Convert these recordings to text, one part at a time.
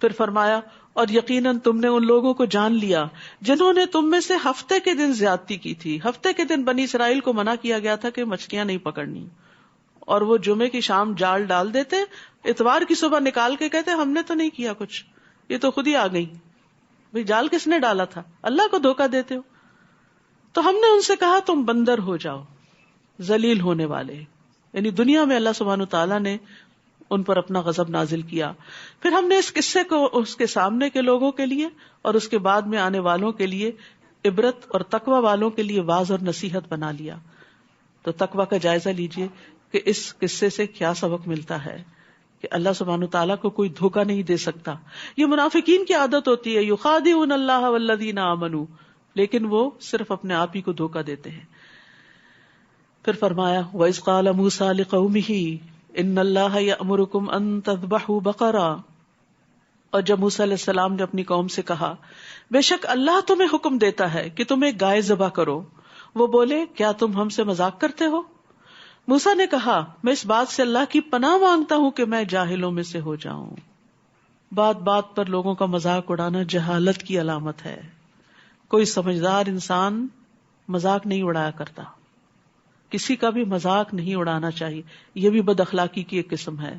پھر فرمایا اور یقیناً تم نے ان لوگوں کو جان لیا جنہوں نے تم میں سے ہفتے کے دن زیادتی کی تھی. ہفتے کے دن بنی اسرائیل کو منع کیا گیا تھا کہ مچھلیاں نہیں پکڑنی، اور وہ جمعے کی شام جال ڈال دیتے، اتوار کی صبح نکال کے کہتے ہم نے تو نہیں کیا کچھ، یہ تو خود ہی آ گئی. بھئی جال کس نے ڈالا تھا؟ اللہ کو دھوکہ دیتے ہو. تو ہم نے ان سے کہا تم بندر ہو جاؤ، ذلیل ہونے والے. یعنی دنیا میں اللہ سبحانہ تعالیٰ نے ان پر اپنا غضب نازل کیا. پھر ہم نے اس قصے کو اس کے سامنے کے لوگوں کے لیے اور اس کے بعد میں آنے والوں کے لیے عبرت اور تقوی والوں کے لیے واعظ اور نصیحت بنا لیا. تو تقوی کا جائزہ لیجئے کہ اس قصے سے کیا سبق ملتا ہے کہ اللہ سبحانہ تعالیٰ کو کوئی دھوکہ نہیں دے سکتا. یہ منافقین کی عادت ہوتی ہے، یخادعون اللہ والذین آمنوا، لیکن وہ صرف اپنے آپ ہی کو دھوکہ دیتے ہیں. پھر فرمایا وَإِذْ قَالَ مُوسَىٰ لِقَوْمِهِ ان اللہ یأمرکم ان تذبحوا بقرہ، اور جب موسیٰ علیہ السلام نے اپنی قوم سے کہا بے شک اللہ تمہیں حکم دیتا ہے کہ تم ایک گائے ذبح کرو، وہ بولے کیا تم ہم سے مذاق کرتے ہو؟ موسیٰ نے کہا میں اس بات سے اللہ کی پناہ مانگتا ہوں کہ میں جاہلوں میں سے ہو جاؤں. بات بات پر لوگوں کا مذاق اڑانا جہالت کی علامت ہے. کوئی سمجھدار انسان مذاق نہیں اڑایا کرتا، کسی کا بھی مذاق نہیں اڑانا چاہیے. یہ بھی بد اخلاقی کی ایک قسم ہے.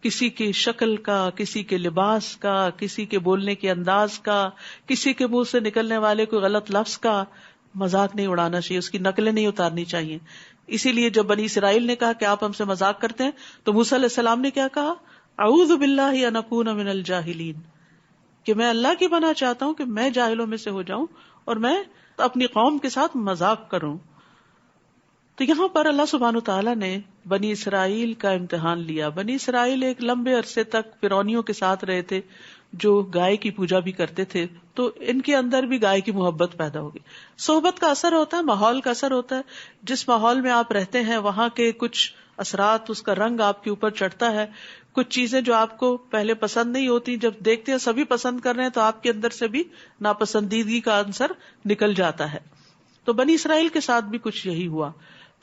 کسی کی شکل کا، کسی کے لباس کا، کسی کے بولنے کے انداز کا، کسی کے منہ سے نکلنے والے کوئی غلط لفظ کا مذاق نہیں اڑانا چاہیے، اس کی نقلیں نہیں اتارنی چاہیے. اسی لیے جب بنی اسرائیل نے کہا کہ آپ ہم سے مذاق کرتے ہیں تو موسیٰ علیہ السلام نے کیا کہا؟ اعوذ باللہ ان اکون من الجاہلین، کہ میں اللہ کی پناہ چاہتا ہوں کہ میں جاہلوں میں سے ہو جاؤں اور میں اپنی قوم کے ساتھ مذاق کروں. تو یہاں پر اللہ سبحانہ تعالیٰ نے بنی اسرائیل کا امتحان لیا. بنی اسرائیل ایک لمبے عرصے تک فرعونیوں کے ساتھ رہے تھے جو گائے کی پوجا بھی کرتے تھے، تو ان کے اندر بھی گائے کی محبت پیدا ہوگی. صحبت کا اثر ہوتا ہے، ماحول کا اثر ہوتا ہے. جس ماحول میں آپ رہتے ہیں وہاں کے کچھ اثرات، اس کا رنگ آپ کے اوپر چڑھتا ہے. کچھ چیزیں جو آپ کو پہلے پسند نہیں ہوتی، جب دیکھتے ہیں سبھی پسند کر رہے ہیں تو آپ کے اندر سے بھی ناپسندیدگی کا عنصر نکل جاتا ہے. تو بنی اسرائیل کے ساتھ بھی کچھ یہی ہوا.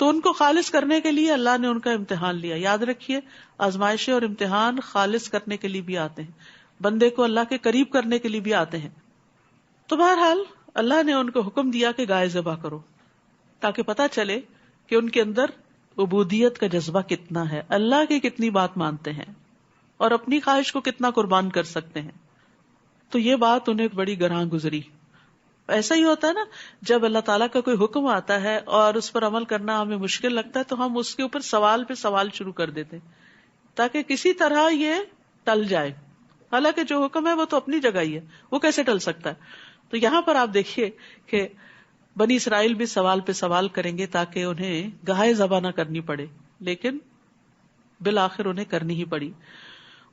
تو ان کو خالص کرنے کے لیے اللہ نے ان کا امتحان لیا. یاد رکھیے آزمائشیں اور امتحان خالص کرنے کے لیے بھی آتے ہیں، بندے کو اللہ کے قریب کرنے کے لیے بھی آتے ہیں. تو بہرحال اللہ نے ان کو حکم دیا کہ گائے ذبح کرو، تاکہ پتہ چلے کہ ان کے اندر عبودیت کا جذبہ کتنا ہے، اللہ کی کتنی بات مانتے ہیں اور اپنی خواہش کو کتنا قربان کر سکتے ہیں. تو یہ بات انہیں بڑی گراں گزری. ایسا ہی ہوتا ہے نا، جب اللہ تعالیٰ کا کوئی حکم آتا ہے اور اس پر عمل کرنا ہمیں مشکل لگتا ہے تو ہم اس کے اوپر سوال پہ سوال شروع کر دیتے ہیں تاکہ کسی طرح یہ ٹل جائے. حالانکہ جو حکم ہے وہ تو اپنی جگہ ہی ہے، وہ کیسے ٹل سکتا ہے؟ تو یہاں پر آپ دیکھیے کہ بنی اسرائیل بھی سوال پہ سوال کریں گے تاکہ انہیں گائے ذبح نہ کرنی پڑے، لیکن بالآخر انہیں کرنی ہی پڑی.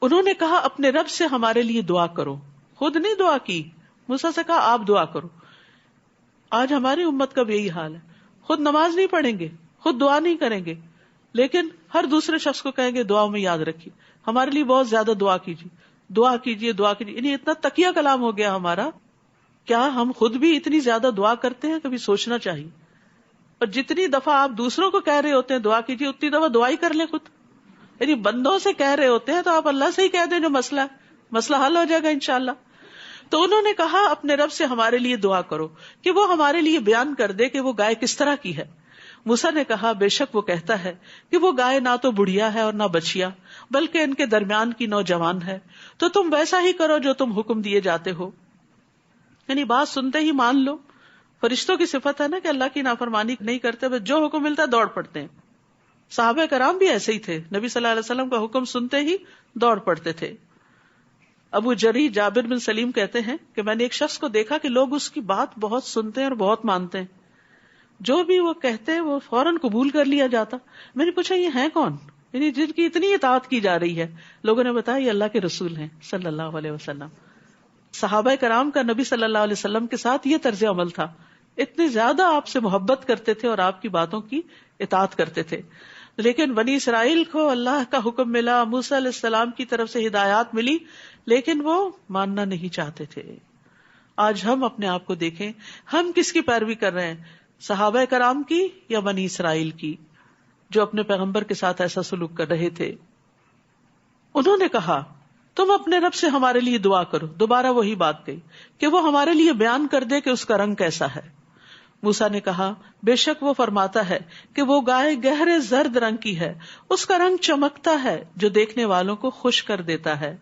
انہوں نے کہا اپنے رب سے ہمارے لیے دعا کرو. خود نہیں دعا کی، موسیٰ سے کہا آپ دعا کرو. آج ہماری امت کا بھی یہی حال ہے، خود نماز نہیں پڑھیں گے، خود دعا نہیں کریں گے، لیکن ہر دوسرے شخص کو کہیں گے دعا میں یاد رکھیے، ہمارے لیے بہت زیادہ دعا کیجیے، دعا کیجیے، دعا کیجیے. یعنی اتنا تکیہ کلام ہو گیا ہمارا. کیا ہم خود بھی اتنی زیادہ دعا کرتے ہیں؟ کبھی سوچنا چاہیے. اور جتنی دفعہ آپ دوسروں کو کہہ رہے ہوتے ہیں دعا کیجیے، اتنی دفعہ دعا ہی کر لیں خود. یعنی بندوں سے کہہ رہے ہوتے ہیں تو آپ اللہ سے ہی کہہ دیں جو مسئلہ ہے، مسئلہ حل ہو جائے گا انشاءاللہ. تو انہوں نے کہا اپنے رب سے ہمارے لیے دعا کرو کہ وہ ہمارے لیے بیان کر دے کہ وہ گائے کس طرح کی ہے. موسیٰ نے کہا بے شک وہ کہتا ہے کہ وہ گائے نہ تو بڑھیا ہے اور نہ بچیا، بلکہ ان کے درمیان کی نوجوان ہے. تو تم ویسا ہی کرو جو تم حکم دیے جاتے ہو. یعنی بات سنتے ہی مان لو. فرشتوں کی صفت ہے نا کہ اللہ کی نافرمانی نہیں کرتے، بس جو حکم ملتا ہے دوڑ پڑتے ہیں. صحابہ کرام بھی ایسے ہی تھے، نبی صلی اللہ علیہ وسلم کا حکم سنتے ہی دوڑ پڑتے تھے. ابو جری جابر بن سلیم کہتے ہیں کہ میں نے ایک شخص کو دیکھا کہ لوگ اس کی بات بہت سنتے ہیں اور بہت مانتے ہیں، جو بھی وہ کہتے ہیں وہ فوراً قبول کر لیا جاتا. میں نے پوچھا یہ ہیں کون، یعنی جن کی اتنی اطاعت کی جا رہی ہے؟ لوگوں نے بتایا یہ اللہ کے رسول ہیں صلی اللہ علیہ وسلم. صحابہ کرام کا نبی صلی اللہ علیہ وسلم کے ساتھ یہ طرز عمل تھا، اتنے زیادہ آپ سے محبت کرتے تھے اور آپ کی باتوں کی اطاعت کرتے تھے. لیکن بنی اسرائیل کو اللہ کا حکم ملا، موسیٰ علیہ السلام کی طرف سے ہدایات ملی، لیکن وہ ماننا نہیں چاہتے تھے. آج ہم اپنے آپ کو دیکھیں، ہم کس کی پیروی کر رہے ہیں، صحابہ کرام کی یا بنی اسرائیل کی جو اپنے پیغمبر کے ساتھ ایسا سلوک کر رہے تھے؟ انہوں نے کہا تم اپنے رب سے ہمارے لیے دعا کرو. دوبارہ وہی بات کہی کہ وہ ہمارے لیے بیان کر دے کہ اس کا رنگ کیسا ہے. موسیٰ نے کہا بے شک وہ فرماتا ہے کہ وہ گائے گہرے زرد رنگ کی ہے, اس کا رنگ چمکتا ہے جو دیکھنے والوں کو خوش کر دیتا ہے.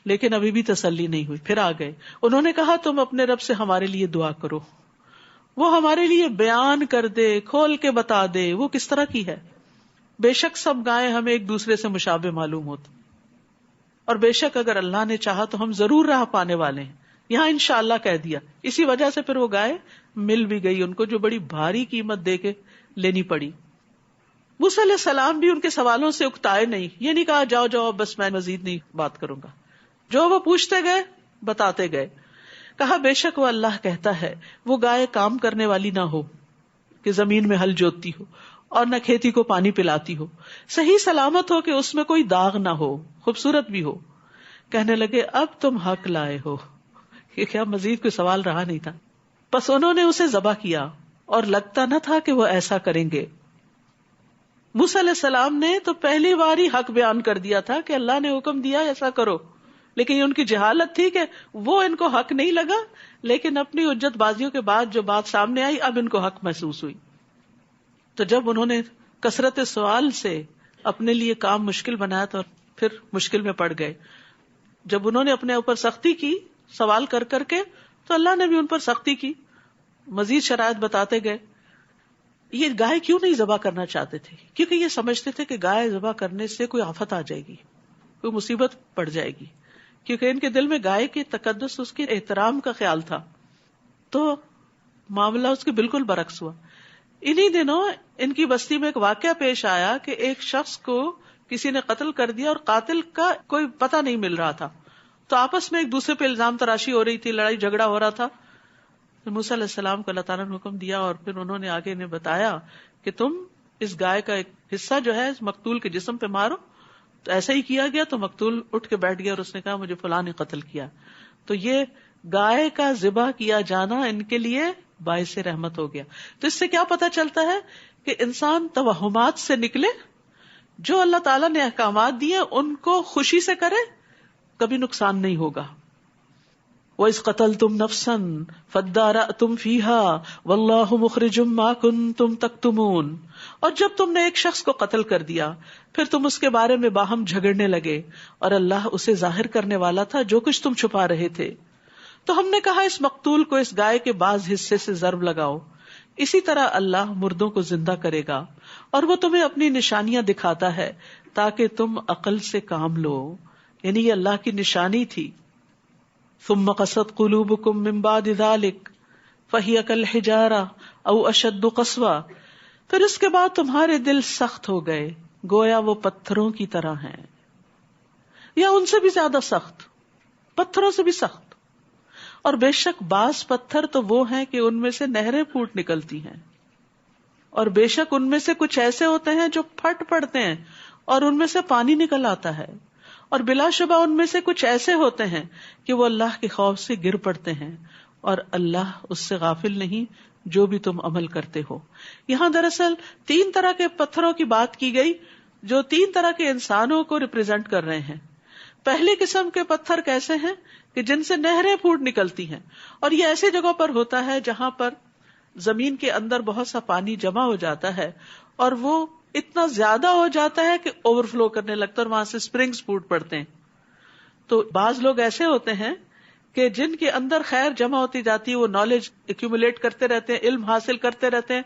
لیکن ابھی بھی تسلی نہیں ہوئی, پھر آ گئے. انہوں نے کہا تم اپنے رب سے ہمارے لیے دعا کرو, وہ ہمارے لیے بیان کر دے, کھول کے بتا دے وہ کس طرح کی ہے. بے شک سب گائیں ہمیں ایک دوسرے سے مشابہ معلوم ہوتی, اور بے شک اگر اللہ نے چاہا تو ہم ضرور راہ پانے والے ہیں. یہاں انشاءاللہ کہہ دیا, اسی وجہ سے پھر وہ گائے مل بھی گئی ان کو, جو بڑی بھاری قیمت دے کے لینی پڑی. موسیٰ علیہ السلام بھی ان کے سوالوں سے اکتائے نہیں, یہ نہیں کہا جاؤ جاؤ بس میں مزید نہیں بات کروں گا. جو وہ پوچھتے گئے بتاتے گئے. کہا بے شک وہ اللہ کہتا ہے وہ گائے کام کرنے والی نہ ہو کہ زمین میں ہل جوتتی ہو اور نہ کھیتی کو پانی پلاتی ہو, صحیح سلامت ہو کہ اس میں کوئی داغ نہ ہو, خوبصورت بھی ہو. کہنے لگے اب تم حق لائے ہو. یہ کیا مزید کوئی سوال رہا نہیں تھا. بس انہوں نے اسے ذبح کیا اور لگتا نہ تھا کہ وہ ایسا کریں گے. موسیٰ علیہ السلام نے تو پہلی بار ہی حق بیان کر دیا تھا کہ اللہ نے حکم دیا ایسا کرو, لیکن یہ ان کی جہالت تھی کہ وہ ان کو حق نہیں لگا, لیکن اپنی حجت بازیوں کے بعد جو بات سامنے آئی اب ان کو حق محسوس ہوئی. تو جب انہوں نے کثرت سوال سے اپنے لیے کام مشکل بنایا تو پھر مشکل میں پڑ گئے. جب انہوں نے اپنے اوپر سختی کی سوال کر کر کے تو اللہ نے بھی ان پر سختی کی, مزید شرائط بتاتے گئے. یہ گائے کیوں نہیں ذبح کرنا چاہتے تھے؟ کیونکہ یہ سمجھتے تھے کہ گائے ذبح کرنے سے کوئی آفت آ جائے گی, کوئی مصیبت پڑ جائے گی, کیونکہ ان کے دل میں گائے کی تقدس, اس کے احترام کا خیال تھا. تو معاملہ اس کے بالکل برعکس ہوا. انہی دنوں ان کی بستی میں ایک واقعہ پیش آیا کہ ایک شخص کو کسی نے قتل کر دیا اور قاتل کا کوئی پتہ نہیں مل رہا تھا. تو آپس میں ایک دوسرے پہ الزام تراشی ہو رہی تھی, لڑائی جھگڑا ہو رہا تھا. موسیٰ علیہ السلام کو اللہ تعالیٰ نے حکم دیا اور پھر انہوں نے آگے انہیں بتایا کہ تم اس گائے کا ایک حصہ جو ہے اس مقتول کے جسم پہ مارو. تو ایسا ہی کیا گیا. تو مقتول اٹھ کے بیٹھ گیا اور اس نے کہا مجھے فلاں نے قتل کیا. تو یہ گائے کا ذبح کیا جانا ان کے لیے باعث رحمت ہو گیا. تو اس سے کیا پتا چلتا ہے کہ انسان توہمات سے نکلے, جو اللہ تعالیٰ نے احکامات دیے ان کو خوشی سے کرے, کبھی نقصان نہیں ہوگا. وَإِذْ قَتَلْتُمْ نَفْسًا فَادَّارَأْتُمْ فِيهَا وَاللَّهُ مُخْرِجٌ مَا كُنْتُمْ تَكْتُمُونَ. اور جب تم نے ایک شخص کو قتل کر دیا پھر تم اس کے بارے میں باہم جھگڑنے لگے اور اللہ اسے ظاہر کرنے والا تھا جو کچھ تم چھپا رہے تھے. تو ہم نے کہا اس مقتول کو اس گائے کے بعض حصے سے ضرب لگاؤ, اسی طرح اللہ مردوں کو زندہ کرے گا اور وہ تمہیں اپنی نشانیاں دکھاتا ہے تاکہ تم عقل سے کام لو. یعنی یہ اللہ کی نشانی تھی. ثم قست قلوبکم من بعد ذلک فہی کالحجارہ او اشد قسوہ. پھر اس کے بعد تمہارے دل سخت ہو گئے گویا وہ پتھروں کی طرح ہیں, یا ان سے بھی زیادہ سخت, پتھروں سے بھی سخت. اور بے شک بعض پتھر تو وہ ہیں کہ ان میں سے نہریں پھوٹ نکلتی ہیں, اور بے شک ان میں سے کچھ ایسے ہوتے ہیں جو پھٹ پڑتے ہیں اور ان میں سے پانی نکل آتا ہے, اور بلا شبہ ان میں سے کچھ ایسے ہوتے ہیں کہ وہ اللہ کے خوف سے گر پڑتے ہیں, اور اللہ اس سے غافل نہیں جو بھی تم عمل کرتے ہو. یہاں دراصل 3 طرح کے پتھروں کی بات کی گئی جو 3 طرح کے انسانوں کو ریپرزینٹ کر رہے ہیں. پہلی قسم کے پتھر کیسے ہیں کہ جن سے نہریں پھوٹ نکلتی ہیں, اور یہ ایسی جگہوں پر ہوتا ہے جہاں پر زمین کے اندر بہت سا پانی جمع ہو جاتا ہے اور وہ اتنا زیادہ ہو جاتا ہے کہ اوور فلو کرنے لگتا ہے اور وہاں سے اسپرنگز پھوٹ پڑتے ہیں. تو بعض لوگ ایسے ہوتے ہیں کہ جن کے اندر خیر جمع ہوتی جاتی ہے, وہ نالج ایکیومولیٹ کرتے رہتے ہیں, علم حاصل کرتے رہتے ہیں,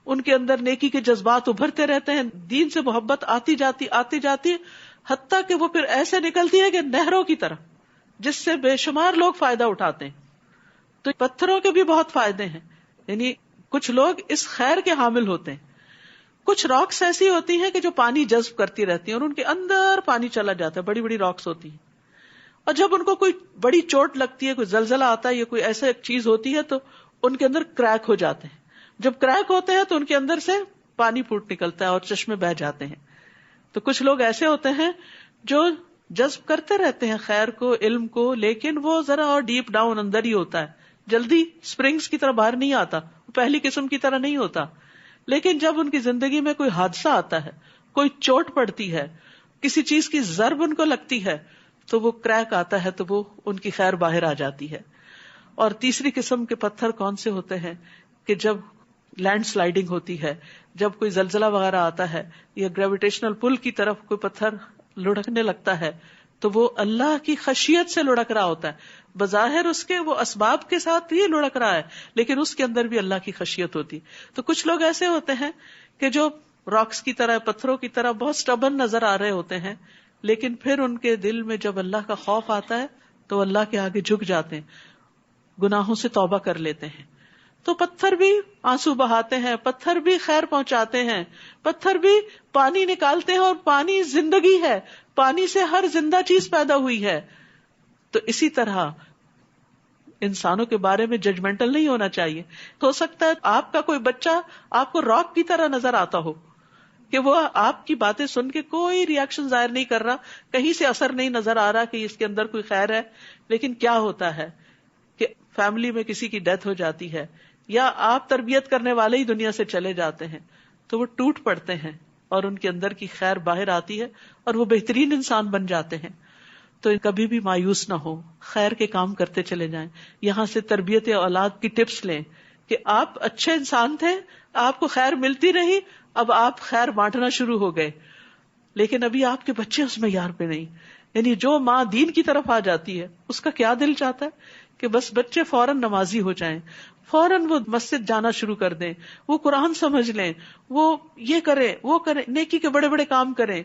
ان کے اندر نیکی کے جذبات ابھرتے رہتے ہیں, دین سے محبت آتی جاتی حتیٰ کہ وہ پھر ایسے نکلتی ہے کہ نہروں کی طرح, جس سے بے شمار لوگ فائدہ اٹھاتے ہیں. تو پتھروں کے بھی بہت فائدے ہیں, یعنی کچھ لوگ اس خیر کے حامل ہوتے ہیں. کچھ راکس ایسی ہوتی ہیں کہ جو پانی جذب کرتی رہتی ہیں اور ان کے اندر پانی چلا جاتا ہے, بڑی بڑی راکس ہوتی ہیں, اور جب ان کو کوئی بڑی چوٹ لگتی ہے, کوئی زلزلہ آتا ہے یا کوئی ایسا چیز ہوتی ہے تو ان کے اندر کریک ہو جاتے ہیں. جب کریک ہوتے ہیں تو ان کے اندر سے پانی پھوٹ نکلتا ہے اور چشمے بہہ جاتے ہیں. تو کچھ لوگ ایسے ہوتے ہیں جو جذب کرتے رہتے ہیں خیر کو, علم کو, لیکن وہ ذرا اور ڈیپ ڈاؤن اندر ہی ہوتا ہے, جلدی سپرنگز کی طرح باہر نہیں آتا, پہلی قسم کی طرح نہیں ہوتا. لیکن جب ان کی زندگی میں کوئی حادثہ آتا ہے, کوئی چوٹ پڑتی ہے, کسی چیز کی ضرب ان کو لگتی ہے, تو وہ کریک آتا ہے تو وہ ان کی خیر باہر آ جاتی ہے. اور تیسری قسم کے پتھر کون سے ہوتے ہیں کہ جب لینڈ سلائڈنگ ہوتی ہے, جب کوئی زلزلہ وغیرہ آتا ہے یا گریویٹیشنل پل کی طرف کوئی پتھر لڑکنے لگتا ہے تو وہ اللہ کی خشیت سے لڑک رہا ہوتا ہے. بظاہر اس کے وہ اسباب کے ساتھ ہی لڑک رہا ہے لیکن اس کے اندر بھی اللہ کی خشیت ہوتی. تو کچھ لوگ ایسے ہوتے ہیں کہ جو راکس کی طرح, پتھروں کی طرح بہت سٹبن نظر آ رہے ہوتے ہیں, لیکن پھر ان کے دل میں جب اللہ کا خوف آتا ہے تو اللہ کے آگے جھک جاتے ہیں, گناہوں سے توبہ کر لیتے ہیں. تو پتھر بھی آنسو بہاتے ہیں, پتھر بھی خیر پہنچاتے ہیں, پتھر بھی پانی نکالتے ہیں, اور پانی زندگی ہے, پانی سے ہر زندہ چیز پیدا ہوئی ہے. تو اسی طرح انسانوں کے بارے میں ججمنٹل نہیں ہونا چاہیے. ہو سکتا ہے آپ کا کوئی بچہ آپ کو راک کی طرح نظر آتا ہو کہ وہ آپ کی باتیں سن کے کوئی ریاکشن ظاہر نہیں کر رہا, کہیں سے اثر نہیں نظر آ رہا کہ اس کے اندر کوئی خیر ہے. لیکن کیا ہوتا ہے کہ فیملی میں کسی کی ڈیتھ ہو جاتی ہے یا آپ تربیت کرنے والے ہی دنیا سے چلے جاتے ہیں تو وہ ٹوٹ پڑتے ہیں اور ان کے اندر کی خیر باہر آتی ہے اور وہ بہترین انسان بن جاتے ہیں. تو کبھی بھی مایوس نہ ہو, خیر کے کام کرتے چلے جائیں. یہاں سے تربیت اولاد کی ٹپس لیں کہ آپ اچھے انسان تھے, آپ کو خیر ملتی رہی, اب آپ خیر بانٹنا شروع ہو گئے, لیکن ابھی آپ کے بچے اس معیار پہ نہیں. یعنی جو ماں دین کی طرف آ جاتی ہے اس کا کیا دل چاہتا ہے کہ بس بچے فوراً نمازی ہو جائیں, فوراً وہ مسجد جانا شروع کر دیں, وہ قرآن سمجھ لیں, وہ یہ کریں وہ کریں, نیکی کے بڑے بڑے کام کریں.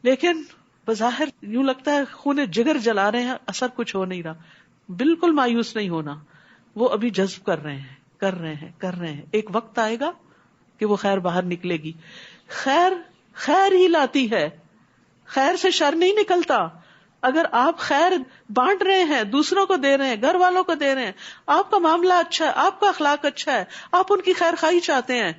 لیکن بظاہر یوں لگتا ہے خون جگر جلا رہے ہیں, اثر کچھ ہو نہیں رہا. بالکل مایوس نہیں ہونا, وہ ابھی جذب کر رہے ہیں. ایک وقت آئے گا کہ وہ خیر باہر نکلے گی. خیر ہی لاتی ہے, خیر سے شر نہیں نکلتا. اگر آپ خیر بانٹ رہے ہیں, دوسروں کو دے رہے ہیں, گھر والوں کو دے رہے ہیں, آپ کا معاملہ اچھا ہے, آپ کا اخلاق اچھا ہے, آپ ان کی خیر خواہی چاہتے ہیں,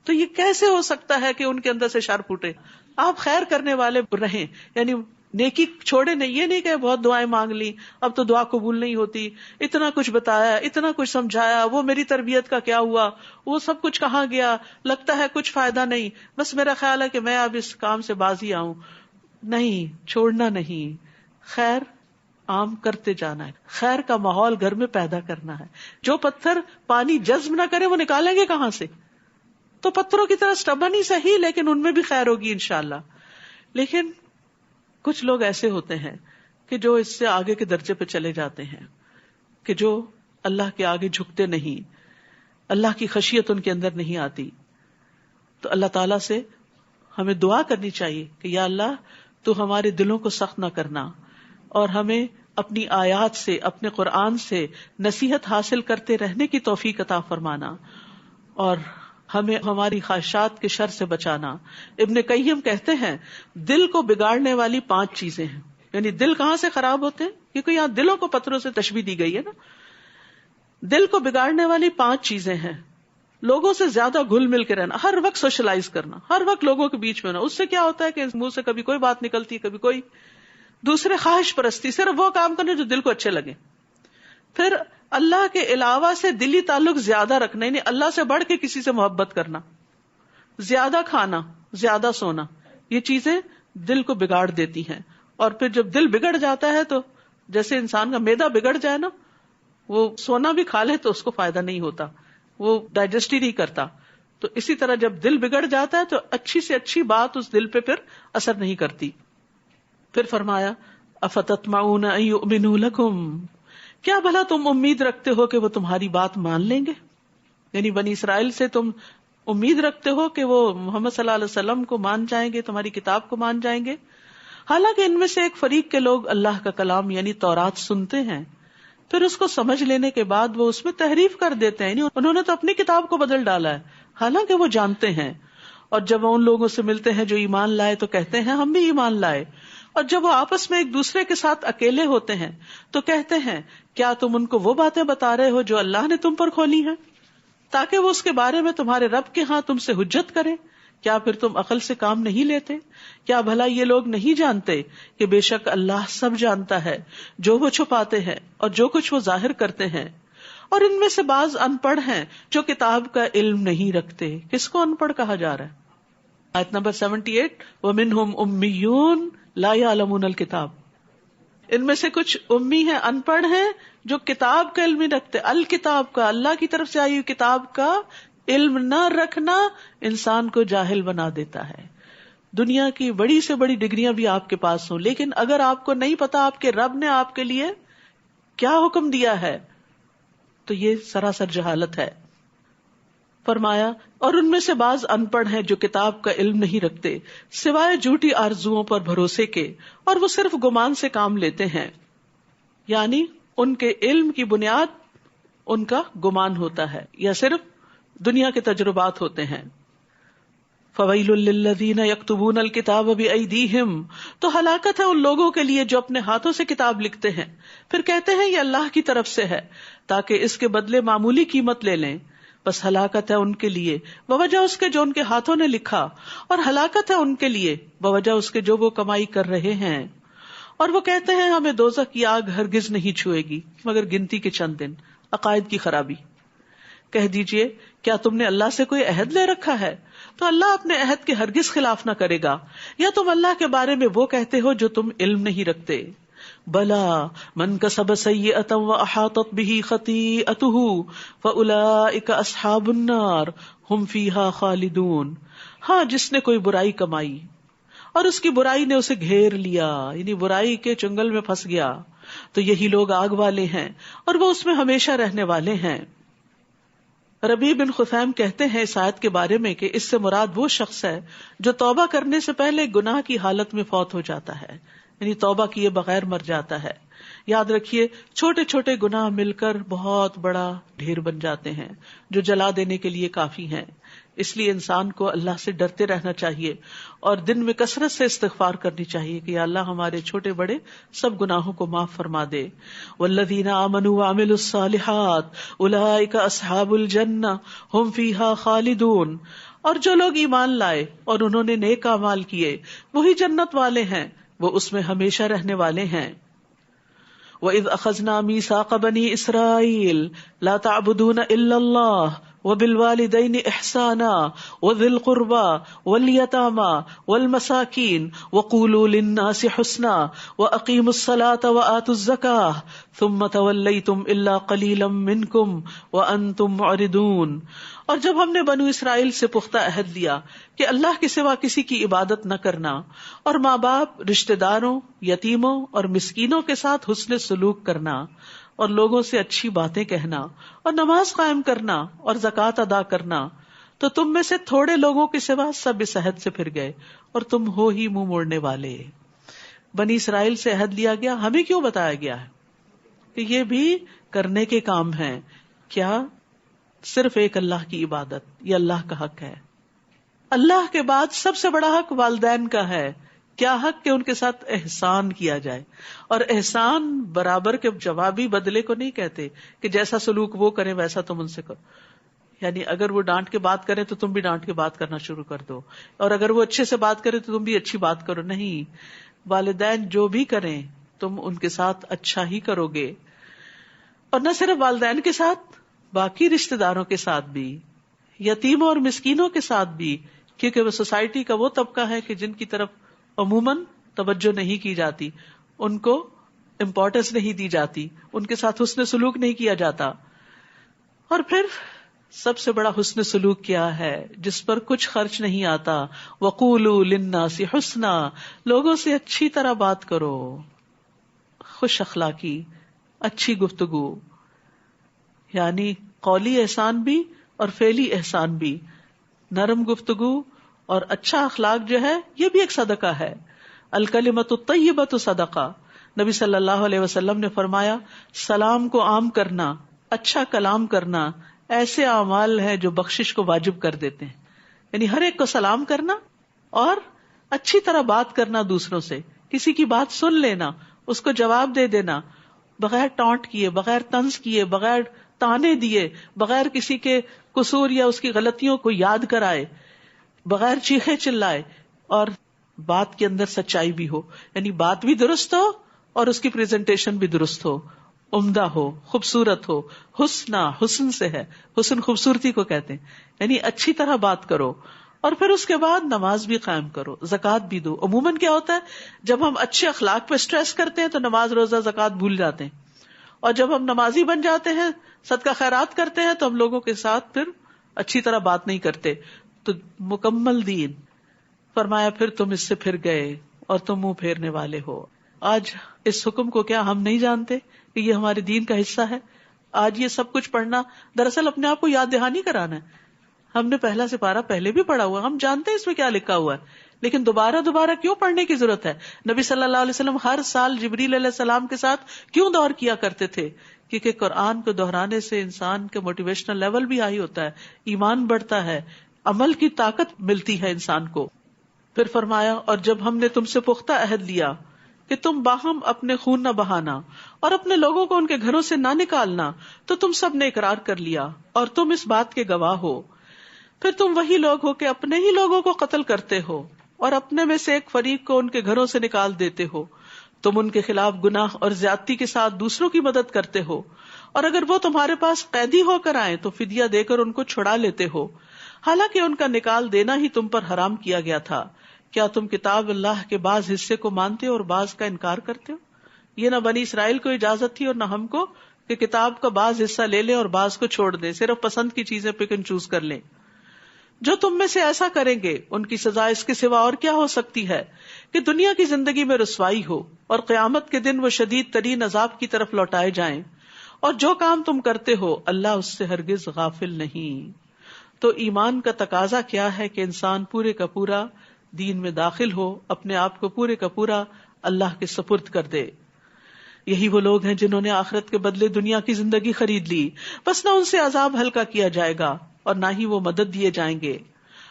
تو یہ کیسے ہو سکتا ہے کہ ان کے اندر سے شر پھوٹے؟ آپ خیر کرنے والے رہیں, یعنی نیکی چھوڑے نہیں. یہ نہیں کہ بہت دعائیں مانگ لی, اب تو دعا قبول نہیں ہوتی, اتنا کچھ بتایا, اتنا کچھ سمجھایا, وہ میری تربیت کا کیا ہوا, وہ سب کچھ کہاں گیا, لگتا ہے کچھ فائدہ نہیں, بس میرا خیال ہے کہ میں اب اس کام سے باز ہی آؤں. نہیں, چھوڑنا نہیں, خیر عام کرتے جانا ہے, خیر کا ماحول گھر میں پیدا کرنا ہے. جو پتھر پانی جذب نہ کرے وہ نکالیں گے کہاں سے؟ تو پتھروں کی طرح سٹبن ہی صحیح, لیکن ان میں بھی خیر ہوگی انشاءاللہ. لیکن کچھ لوگ ایسے ہوتے ہیں کہ جو اس سے آگے کے درجے پہ چلے جاتے ہیں کہ جو اللہ کے آگے جھکتے نہیں, اللہ کی خشیت ان کے اندر نہیں آتی. تو اللہ تعالیٰ سے ہمیں دعا کرنی چاہیے کہ یا اللہ تو ہمارے دلوں کو سخت نہ کرنا, اور ہمیں اپنی آیات سے, اپنے قرآن سے نصیحت حاصل کرتے رہنے کی توفیق عطا فرمانا, اور ہمیں ہماری خواہشات کے شر سے بچانا. ابن قیم کہتے ہیں دل کو بگاڑنے والی 5 چیزیں ہیں. یعنی دل کہاں سے خراب ہوتے ہیں, کیونکہ یہاں دلوں کو پتھروں سے تشبیہ دی گئی ہے نا. دل کو بگاڑنے والی 5 چیزیں ہیں. لوگوں سے زیادہ گھل مل کے رہنا, ہر وقت سوشلائز کرنا, ہر وقت لوگوں کے بیچ میں ہونا. اس سے کیا ہوتا ہے کہ منہ سے کبھی کوئی بات نکلتی, کبھی کوئی. دوسرے خواہش پرستی, صرف وہ کام کرنا جو دل کو اچھے لگے. پھر اللہ کے علاوہ سے دلی تعلق زیادہ رکھنا, یعنی اللہ سے بڑھ کے کسی سے محبت کرنا, زیادہ کھانا, زیادہ سونا, یہ چیزیں دل کو بگاڑ دیتی ہیں. اور پھر جب دل بگڑ جاتا ہے تو جیسے انسان کا معدہ بگڑ جائے نا, وہ سونا بھی کھا لے تو اس کو فائدہ نہیں ہوتا, وہ ڈائجسٹ ہی نہیں کرتا. تو اسی طرح جب دل بگڑ جاتا ہے تو اچھی سے اچھی بات اس دل پہ پھر اثر نہیں کرتی. پھر فرمایا افتطمعون ان یؤمنوا لکم, کیا بھلا تم امید رکھتے ہو کہ وہ تمہاری بات مان لیں گے؟ یعنی بنی اسرائیل سے تم امید رکھتے ہو کہ وہ محمد صلی اللہ علیہ وسلم کو مان جائیں گے, تمہاری کتاب کو مان جائیں گے. حالانکہ ان میں سے ایک فریق کے لوگ اللہ کا کلام یعنی تورات سنتے ہیں, پھر اس کو سمجھ لینے کے بعد وہ اس میں تحریف کر دیتے ہیں. یعنی انہوں نے تو اپنی کتاب کو بدل ڈالا ہے, حالانکہ وہ جانتے ہیں. اور جب وہ ان لوگوں سے ملتے ہیں جو ایمان لائے تو کہتے ہیں ہم بھی ایمان لائے. اور جب وہ آپس میں ایک دوسرے کے ساتھ اکیلے ہوتے ہیں تو کہتے ہیں کیا تم ان کو وہ باتیں بتا رہے ہو جو اللہ نے تم پر کھولی ہیں, تاکہ وہ اس کے بارے میں تمہارے رب کے ہاں تم سے حجت کرے؟ کیا پھر تم عقل سے کام نہیں لیتے؟ کیا بھلا یہ لوگ نہیں جانتے کہ بے شک اللہ سب جانتا ہے, جو وہ چھپاتے ہیں اور جو کچھ وہ ظاہر کرتے ہیں. اور ان میں سے بعض ان پڑھ ہیں جو کتاب کا علم نہیں رکھتے. کس کو ان پڑھ کہا جا رہا ہے؟ آیت نمبر 78, وَمِنْهُمْ أُمِّيُّونَ لَا يَعْلَمُونَ الْكِتَابَ. ان میں سے کچھ امی ہیں، ان پڑھ ہیں، جو کتاب کا علم نہیں رکھتے. الکتاب کا، اللہ کی طرف سے آئی ہوئی کتاب کا علم نہ رکھنا انسان کو جاہل بنا دیتا ہے. دنیا کی بڑی سے بڑی ڈگریاں بھی آپ کے پاس ہوں، لیکن اگر آپ کو نہیں پتا آپ کے رب نے آپ کے لیے کیا حکم دیا ہے تو یہ سراسر جہالت ہے. فرمایا اور ان میں سے بعض ان پڑھ ہیں جو کتاب کا علم نہیں رکھتے سوائے جھوٹی آرزوؤں پر بھروسے کے، اور وہ صرف گمان سے کام لیتے ہیں، یعنی ان کے علم کی بنیاد ان کا گمان ہوتا ہے یا صرف دنیا کے تجربات ہوتے ہیں. فویل للذین یکتبون الکتاب بایدیہم، تو ہلاکت ہے ان لوگوں کے لیے جو اپنے ہاتھوں سے کتاب لکھتے ہیں پھر کہتے ہیں یہ اللہ کی طرف سے ہے تاکہ اس کے بدلے معمولی قیمت لے لیں. بس ہلاکت ہے ان کے لیے بوجہ اس کے جو ان کے ہاتھوں نے لکھا، اور ہلاکت ہے ان کے لیے بوجہ اس کے جو وہ کمائی کر رہے ہیں. اور وہ کہتے ہیں ہمیں دوزخ کی آگ ہرگز نہیں چھوئے گی مگر گنتی کے چند دن. عقائد کی خرابی. کہہ دیجئے کیا تم نے اللہ سے کوئی عہد لے رکھا ہے؟ تو اللہ اپنے عہد کے ہرگز خلاف نہ کرے گا. یا تم اللہ کے بارے میں وہ کہتے ہو جو تم علم نہیں رکھتے. بلا من کسب سیئۃ واحاطت به خطیئتہ فاولئک اصحاب النار هم فیہا خالدون. ہاں جس نے کوئی برائی کمائی اور اس کی برائی نے اسے گھیر لیا، یعنی برائی کے چنگل میں پھنس گیا، تو یہی لوگ آگ والے ہیں اور وہ اس میں ہمیشہ رہنے والے ہیں. ربیع بن خثیم کہتے ہیں اس آیت کے بارے میں کہ اس سے مراد وہ شخص ہے جو توبہ کرنے سے پہلے گناہ کی حالت میں فوت ہو جاتا ہے، یعنی توبہ کیے بغیر مر جاتا ہے. یاد رکھیے چھوٹے چھوٹے گناہ مل کر بہت بڑا ڈھیر بن جاتے ہیں جو جلا دینے کے لیے کافی ہیں. اس لیے انسان کو اللہ سے ڈرتے رہنا چاہیے اور دن میں کثرت سے استغفار کرنی چاہیے کہ یا اللہ ہمارے چھوٹے بڑے سب گناہوں کو معاف فرما دے. والذین آمنوا وعملوا الصالحات اولئک اصحاب الجنہ ھم فیہا خالدون. اور جو لوگ ایمان لائے اور انہوں نے نیک اعمال کیے وہی جنت والے ہیں، وہ اس میں ہمیشہ رہنے والے ہیں. وَإِذْ أَخَذْنَا مِيثَاقَ بَنِي إِسْرَائِيلَ لَا تَعْبُدُونَ إِلَّا اللَّهَ وَبِالْوَالِدَيْنِ إِحْسَانًا وَذِي الْقُرْبَى وَالْيَتَامَى وَالْمَسَاكِينِ وَقُولُوا لِلنَّاسِ حُسْنًا وَأَقِيمُوا الصَّلَاةَ وَآتُوا الزَّكَاةَ ثُمَّ تَوَلَّيْتُمْ إِلَّا قَلِيلًا مِّنكُمْ وَأَنتُمْ مُعْرِضُونَ. اور جب ہم نے بنو اسرائیل سے پختہ عہد لیا کہ اللہ کے سوا کسی کی عبادت نہ کرنا، اور ماں باپ، رشتہ داروں، یتیموں اور مسکینوں کے ساتھ حسن سلوک کرنا، اور لوگوں سے اچھی باتیں کہنا، اور نماز قائم کرنا اور زکوٰۃ ادا کرنا، تو تم میں سے تھوڑے لوگوں کے سوا سب اس عہد سے پھر گئے اور تم ہو ہی منہ موڑنے والے. بنی اسرائیل سے عہد لیا گیا، ہمیں کیوں بتایا گیا ہے کہ یہ بھی کرنے کے کام ہیں؟ کیا؟ صرف ایک اللہ کی عبادت، یہ اللہ کا حق ہے. اللہ کے بعد سب سے بڑا حق والدین کا ہے. کیا حق؟ کہ ان کے ساتھ احسان کیا جائے. اور احسان برابر کے جوابی بدلے کو نہیں کہتے کہ جیسا سلوک وہ کریں ویسا تم ان سے کرو. یعنی اگر وہ ڈانٹ کے بات کریں تو تم بھی ڈانٹ کے بات کرنا شروع کر دو، اور اگر وہ اچھے سے بات کرے تو تم بھی اچھی بات کرو. نہیں، والدین جو بھی کریں تم ان کے ساتھ اچھا ہی کرو گے. اور نہ صرف والدین کے ساتھ، باقی رشتہ داروں کے ساتھ بھی، یتیموں اور مسکینوں کے ساتھ بھی، کیونکہ وہ سوسائٹی کا وہ طبقہ ہے کہ جن کی طرف عموماً توجہ نہیں کی جاتی، ان کو امپورٹنس نہیں دی جاتی، ان کے ساتھ حسن سلوک نہیں کیا جاتا. اور پھر سب سے بڑا حسن سلوک کیا ہے جس پر کچھ خرچ نہیں آتا؟ وَقُولُوا لِلنَّاسِ حُسْنًا، لوگوں سے اچھی طرح بات کرو، خوش اخلاقی، اچھی گفتگو، یعنی قولی احسان بھی اور فعلی احسان بھی. نرم گفتگو اور اچھا اخلاق جو ہے یہ بھی ایک صدقہ ہے. الکلمۃ الطیبۃ صدقہ. نبی صلی اللہ علیہ وسلم نے فرمایا سلام کو عام کرنا، اچھا کلام کرنا ایسے اعمال ہیں جو بخشش کو واجب کر دیتے ہیں. یعنی ہر ایک کو سلام کرنا اور اچھی طرح بات کرنا دوسروں سے، کسی کی بات سن لینا، اس کو جواب دے دینا، بغیر ٹانٹ کیے، بغیر طنز کیے، بغیر تانے دیے، بغیر کسی کے قصور یا اس کی غلطیوں کو یاد کرائے، بغیر چیخے چلائے، اور بات کے اندر سچائی بھی ہو. یعنی بات بھی درست ہو اور اس کی پریزنٹیشن بھی درست ہو، عمدہ ہو، خوبصورت ہو. حسن سے ہے، حسن خوبصورتی کو کہتے ہیں. یعنی اچھی طرح بات کرو اور پھر اس کے بعد نماز بھی قائم کرو، زکوٰۃ بھی دو. عموماً کیا ہوتا ہے جب ہم اچھے اخلاق پہ اسٹریس کرتے ہیں تو نماز روزہ زکوٰۃ بھول جاتے ہیں، اور جب ہم نمازی بن جاتے ہیں صدقہ خیرات کرتے ہیں تو ہم لوگوں کے ساتھ پھر اچھی طرح بات نہیں کرتے. تو مکمل دین. فرمایا پھر تم اس سے پھر گئے اور تم منہ پھیرنے والے ہو. آج اس حکم کو کیا ہم نہیں جانتے کہ یہ ہمارے دین کا حصہ ہے؟ آج یہ سب کچھ پڑھنا دراصل اپنے آپ کو یاد دہانی کرانا ہے. ہم نے پہلا سپارہ پہلے بھی پڑھا ہوا، ہم جانتے ہیں اس میں کیا لکھا ہوا ہے، لیکن دوبارہ کیوں پڑھنے کی ضرورت ہے؟ نبی صلی اللہ علیہ وسلم ہر سال جبریل علیہ السلام کے ساتھ کیوں دور کیا کرتے تھے؟ کیونکہ قرآن کو دہرانے سے انسان کے موٹیویشنل لیول بھی ہائی ہوتا ہے، ایمان بڑھتا ہے، عمل کی طاقت ملتی ہے انسان کو. پھر فرمایا اور جب ہم نے تم سے پختہ عہد لیا کہ تم باہم اپنے خون نہ بہانا اور اپنے لوگوں کو ان کے گھروں سے نہ نکالنا، تو تم سب نے اقرار کر لیا اور تم اس بات کے گواہ ہو. پھر تم وہی لوگ ہو کہ اپنے ہی لوگوں کو قتل کرتے ہو اور اپنے میں سے ایک فریق کو ان کے گھروں سے نکال دیتے ہو. تم ان کے خلاف گناہ اور زیادتی کے ساتھ دوسروں کی مدد کرتے ہو، اور اگر وہ تمہارے پاس قیدی ہو کر آئیں تو فدیہ دے کر ان کو چھڑا لیتے ہو، حالانکہ ان کا نکال دینا ہی تم پر حرام کیا گیا تھا. کیا تم کتاب اللہ کے بعض حصے کو مانتے ہو اور بعض کا انکار کرتے ہو؟ یہ نہ بنی اسرائیل کو اجازت تھی اور نہ ہم کو کہ کتاب کا بعض حصہ لے لیں اور بعض کو چھوڑ دیں، صرف پسند کی چیزیں پک اینڈ چوز کر لیں. جو تم میں سے ایسا کریں گے ان کی سزا اس کے سوا اور کیا ہو سکتی ہے کہ دنیا کی زندگی میں رسوائی ہو اور قیامت کے دن وہ شدید ترین عذاب کی طرف لوٹائے جائیں. اور جو کام تم کرتے ہو اللہ اس سے ہرگز غافل نہیں. تو ایمان کا تقاضا کیا ہے کہ انسان پورے کا پورا دین میں داخل ہو، اپنے آپ کو پورے کا پورا اللہ کے سپرد کر دے. یہی وہ لوگ ہیں جنہوں نے آخرت کے بدلے دنیا کی زندگی خرید لی، بس نہ ان سے عذاب ہلکا کیا جائے گا اور نہ ہی وہ مدد دیے جائیں گے.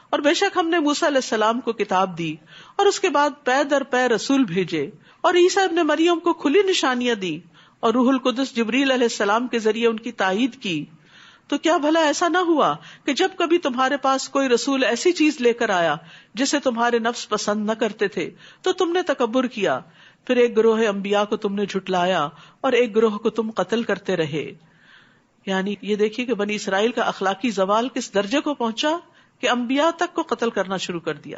اور بے شک ہم نے موسیٰ علیہ السلام کو کتاب دی اور اس کے بعد پے در پے رسول بھیجے، اور عیسیٰ ابن مریم کو کھلی نشانیاں دی، اور روح القدس جبریل علیہ السلام کے ذریعے ان کی تائید کی. تو کیا بھلا ایسا نہ ہوا کہ جب کبھی تمہارے پاس کوئی رسول ایسی چیز لے کر آیا جسے تمہارے نفس پسند نہ کرتے تھے تو تم نے تکبر کیا، پھر ایک گروہ انبیاء کو تم نے جھٹلایا اور ایک گروہ کو تم قتل کرتے رہے. یعنی یہ دیکھیے کہ بنی اسرائیل کا اخلاقی زوال کس درجے کو پہنچا کہ انبیاء تک کو قتل کرنا شروع کر دیا.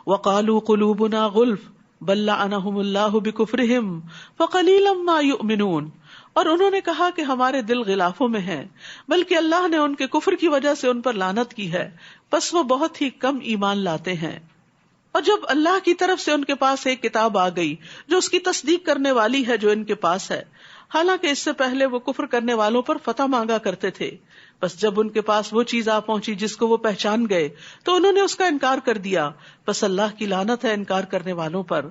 وَقَالُوا قُلُوبُنَا غُلْفٌ بَل لَّعَنَهُمُ اللَّهُ بِكُفْرِهِمْ فَقَلِيلًا مَّا يُؤْمِنُونَ. اور انہوں نے کہا کہ ہمارے دل غلافوں میں ہیں، بلکہ اللہ نے ان کے کفر کی وجہ سے ان پر لعنت کی ہے، بس وہ بہت ہی کم ایمان لاتے ہیں. اور جب اللہ کی طرف سے ان کے پاس ایک کتاب آ گئی جو اس کی تصدیق کرنے والی ہے جو ان کے پاس ہے، حالانکہ اس سے پہلے وہ کفر کرنے والوں پر فتح مانگا کرتے تھے، بس جب ان کے پاس وہ چیز آ پہنچی جس کو وہ پہچان گئے تو انہوں نے اس کا انکار کر دیا، بس اللہ کی لعنت ہے انکار کرنے والوں پر.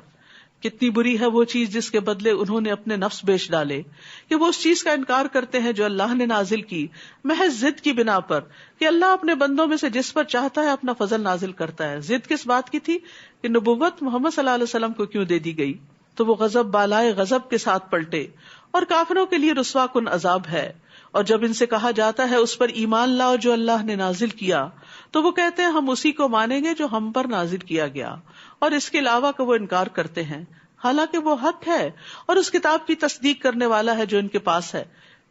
کتنی بری ہے وہ چیز جس کے بدلے انہوں نے اپنے نفس بیچ ڈالے، کہ وہ اس چیز کا انکار کرتے ہیں جو اللہ نے نازل کی محض ضد کی بنا پر کہ اللہ اپنے بندوں میں سے جس پر چاہتا ہے اپنا فضل نازل کرتا ہے. ضد کس بات کی تھی؟ کہ نبوت محمد صلی اللہ علیہ وسلم کو کیوں دے دی گئی. تو وہ غضب بالائے غضب کے ساتھ پلٹے، اور کافروں کے لیے رسوا کن عذاب ہے. اور جب ان سے کہا جاتا ہے اس پر ایمان لاؤ جو اللہ نے نازل کیا، تو وہ کہتے ہیں ہم اسی کو مانیں گے جو ہم پر نازل کیا گیا، اور اس کے علاوہ کا وہ انکار کرتے ہیں، حالانکہ وہ حق ہے اور اس کتاب کی تصدیق کرنے والا ہے جو ان کے پاس ہے.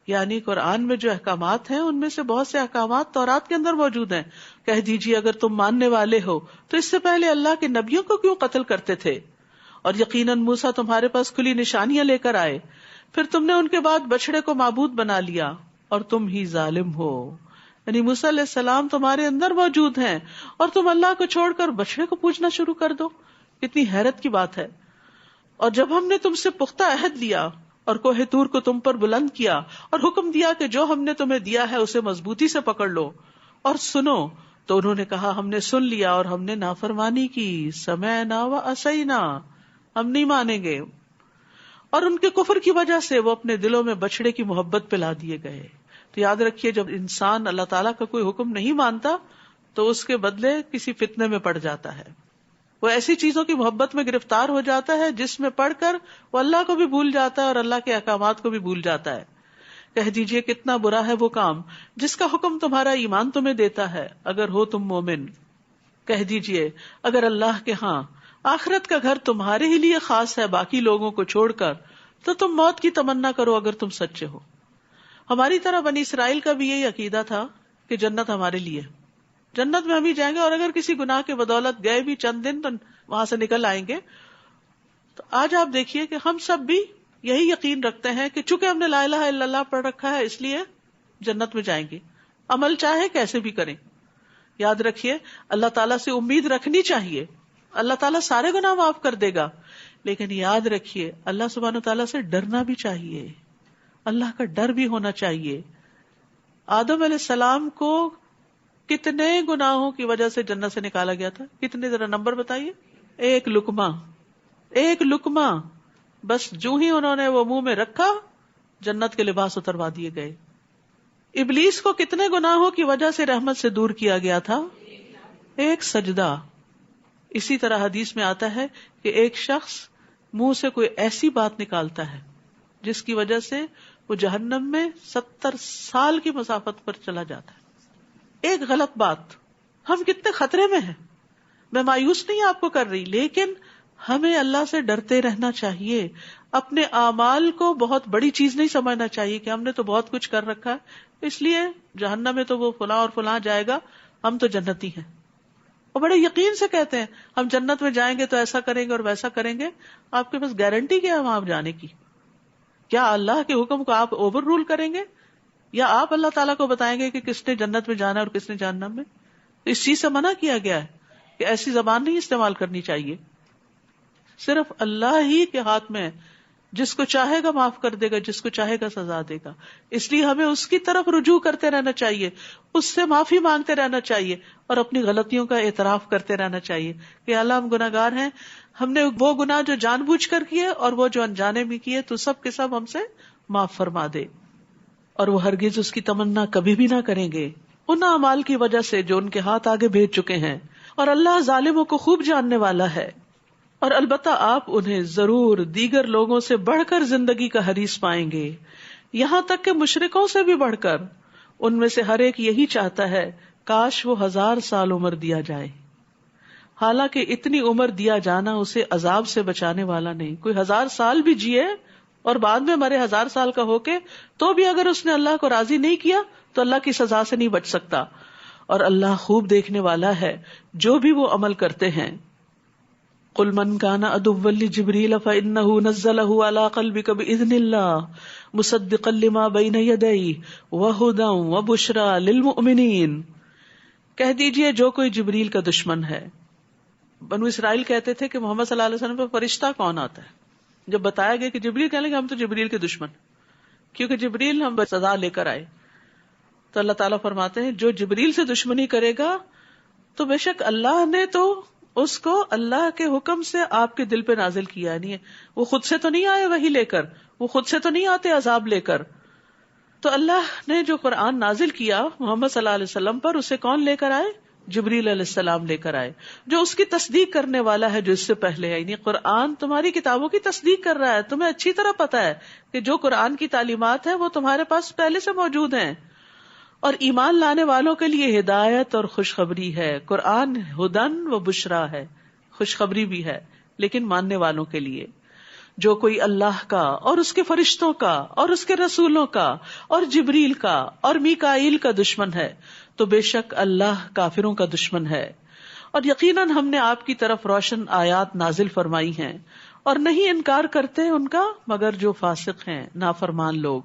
یعنی قرآن میں جو احکامات ہیں ان میں سے بہت سے احکامات تورات کے اندر موجود ہیں. کہہ دیجیے اگر تم ماننے والے ہو تو اس سے پہلے اللہ کے نبیوں کو کیوں قتل کرتے تھے؟ اور یقیناً موسیٰ تمہارے پاس کھلی نشانیاں لے کر آئے، پھر تم نے ان کے بعد بچڑے کو معبود بنا لیا اور تم ہی ظالم ہو. یعنی موسیٰ علیہ السلام تمہارے اندر موجود ہیں اور تم اللہ کو چھوڑ کر بچڑے کو پوجنا شروع کر دو. کتنی حیرت کی بات ہے. اور جب ہم نے تم سے پختہ عہد لیا اور کوہ طور کو تم پر بلند کیا اور حکم دیا کہ جو ہم نے تمہیں دیا ہے اسے مضبوطی سے پکڑ لو اور سنو، تو انہوں نے کہا ہم نے سن لیا اور ہم نے نافرمانی کی، سمعنا و عصینا، ہم نہیں مانیں گے. اور ان کے کفر کی وجہ سے وہ اپنے دلوں میں بچڑے کی محبت پلا دیے گئے. تو یاد رکھیے جب انسان اللہ تعالیٰ کا کوئی حکم نہیں مانتا تو اس کے بدلے کسی فتنے میں پڑ جاتا ہے، وہ ایسی چیزوں کی محبت میں گرفتار ہو جاتا ہے جس میں پڑھ کر وہ اللہ کو بھی بھول جاتا ہے اور اللہ کے احکامات کو بھی بھول جاتا ہے. کہہ دیجئے کتنا برا ہے وہ کام جس کا حکم تمہارا ایمان تمہیں دیتا ہے اگر ہو تم مومن. کہہ دیجئے اگر اللہ کے ہاں آخرت کا گھر تمہارے ہی لیے خاص ہے باقی لوگوں کو چھوڑ کر، تو تم موت کی تمنا کرو اگر تم سچے ہو. ہماری طرح بنی اسرائیل کا بھی یہی عقیدہ تھا کہ جنت ہمارے لیے، جنت میں ہم ہی جائیں گے، اور اگر کسی گناہ کے بدولت گئے بھی چند دن تو وہاں سے نکل آئیں گے. تو آج آپ دیکھیے کہ ہم سب بھی یہی یقین رکھتے ہیں کہ چونکہ ہم نے لا الہ الا اللہ پڑھ رکھا ہے اس لیے جنت میں جائیں گے، عمل چاہے کیسے بھی کریں. یاد رکھیے اللہ تعالیٰ سے امید رکھنی چاہیے، اللہ تعالیٰ سارے گناہ معاف کر دے گا، لیکن یاد رکھیے اللہ سبحانہ تعالیٰ سے ڈرنا بھی چاہیے، اللہ کا ڈر بھی ہونا چاہیے. آدم علیہ السلام کو کتنے گناہوں کی وجہ سے جنت سے نکالا گیا تھا؟ کتنے، ذرا نمبر بتائیے. ایک لقمہ بس جو ہی انہوں نے وہ منہ میں رکھا جنت کے لباس اتروا دیے گئے. ابلیس کو کتنے گناہوں کی وجہ سے رحمت سے دور کیا گیا تھا؟ ایک سجدہ. اسی طرح حدیث میں آتا ہے کہ ایک شخص منہ سے کوئی ایسی بات نکالتا ہے جس کی وجہ سے وہ جہنم میں 70 سال کی مسافت پر چلا جاتا ہے. ایک غلط بات. ہم کتنے خطرے میں ہیں. میں مایوس نہیں آپ کو کر رہی، لیکن ہمیں اللہ سے ڈرتے رہنا چاہیے. اپنے اعمال کو بہت بڑی چیز نہیں سمجھنا چاہیے کہ ہم نے تو بہت کچھ کر رکھا ہے اس لیے جہنم میں تو وہ فلاں اور فلاں جائے گا، ہم تو جنتی ہیں. اور بڑے یقین سے کہتے ہیں ہم جنت میں جائیں گے تو ایسا کریں گے اور ویسا کریں گے. آپ کے پاس گارنٹی کیا ہے وہاں جانے کی؟ کیا اللہ کے حکم کو آپ اوور رول کریں گے، یا آپ اللہ تعالیٰ کو بتائیں گے کہ کس نے جنت میں جانا ہے اور کس نے جہنم میں؟ اس چیز سے منع کیا گیا ہے کہ ایسی زبان نہیں استعمال کرنی چاہیے. صرف اللہ ہی کے ہاتھ میں، جس کو چاہے گا معاف کر دے گا، جس کو چاہے گا سزا دے گا. اس لیے ہمیں اس کی طرف رجوع کرتے رہنا چاہیے، اس سے معافی مانگتے رہنا چاہیے، اور اپنی غلطیوں کا اعتراف کرتے رہنا چاہیے کہ اللہ ہم گناہ گار ہیں، ہم نے وہ گناہ جو جان بوجھ کر کیے اور وہ جو انجانے میں کیے تو سب کے سب ہم سے معاف فرما دے. اور وہ ہرگز اس کی تمنا کبھی بھی نہ کریں گے ان اعمال کی وجہ سے جو ان کے ہاتھ آگے بھیج چکے ہیں. اور اللہ ظالموں کو خوب جاننے والا ہے. اور البتہ آپ انہیں ضرور دیگر لوگوں سے بڑھ کر زندگی کا حریص پائیں گے، یہاں تک کہ مشرکوں سے بھی بڑھ کر. ان میں سے ہر ایک یہی چاہتا ہے کاش وہ 1000 سال عمر دیا جائے، حالانکہ اتنی عمر دیا جانا اسے عذاب سے بچانے والا نہیں. کوئی 1000 سال بھی جیے اور بعد میں مرے 1000 سال کا ہو کے، تو بھی اگر اس نے اللہ کو راضی نہیں کیا تو اللہ کی سزا سے نہیں بچ سکتا. اور اللہ خوب دیکھنے والا ہے جو بھی وہ عمل کرتے ہیں. قل من كان عدوا لجبريل فإنه نزله على قلبك بإذن الله مصدقا لما بين يديه وهدى وبشرى للمؤمنين. کہہ دیجئے جو کوئی جبریل کا دشمن ہے. بنو اسرائیل کہتے تھے کہ محمد صلی اللہ علیہ وسلم پر فرشتہ کون آتا ہے؟ جب بتایا گیا کہ جبریل، کہنے لگے ہم تو جبریل کے دشمن، کیونکہ جبریل ہم سزا لے کر آئے. تو اللہ تعالیٰ فرماتے ہیں جو جبریل سے دشمنی کرے گا تو بے شک اللہ نے تو اس کو اللہ کے حکم سے آپ کے دل پہ نازل کیا. نہیں ہے وہ خود سے تو نہیں آئے وحی لے کر، وہ خود سے تو نہیں آتے عذاب لے کر. تو اللہ نے جو قرآن نازل کیا محمد صلی اللہ علیہ وسلم پر، اسے کون لے کر آئے؟ جبریل علیہ السلام لے کر آئے، جو اس کی تصدیق کرنے والا ہے جو اس سے پہلے ہے. یعنی قرآن تمہاری کتابوں کی تصدیق کر رہا ہے. تمہیں اچھی طرح پتا ہے کہ جو قرآن کی تعلیمات ہیں وہ تمہارے پاس پہلے سے موجود ہیں. اور ایمان لانے والوں کے لیے ہدایت اور خوشخبری ہے. قرآن ہدن و بشرا ہے، خوشخبری بھی ہے، لیکن ماننے والوں کے لیے. جو کوئی اللہ کا اور اس کے فرشتوں کا اور اس کے رسولوں کا اور جبریل کا اور میکائیل کا دشمن ہے تو بے شک اللہ کافروں کا دشمن ہے. اور یقیناً ہم نے آپ کی طرف روشن آیات نازل فرمائی ہیں، اور نہیں انکار کرتے ان کا مگر جو فاسق ہیں، نافرمان لوگ.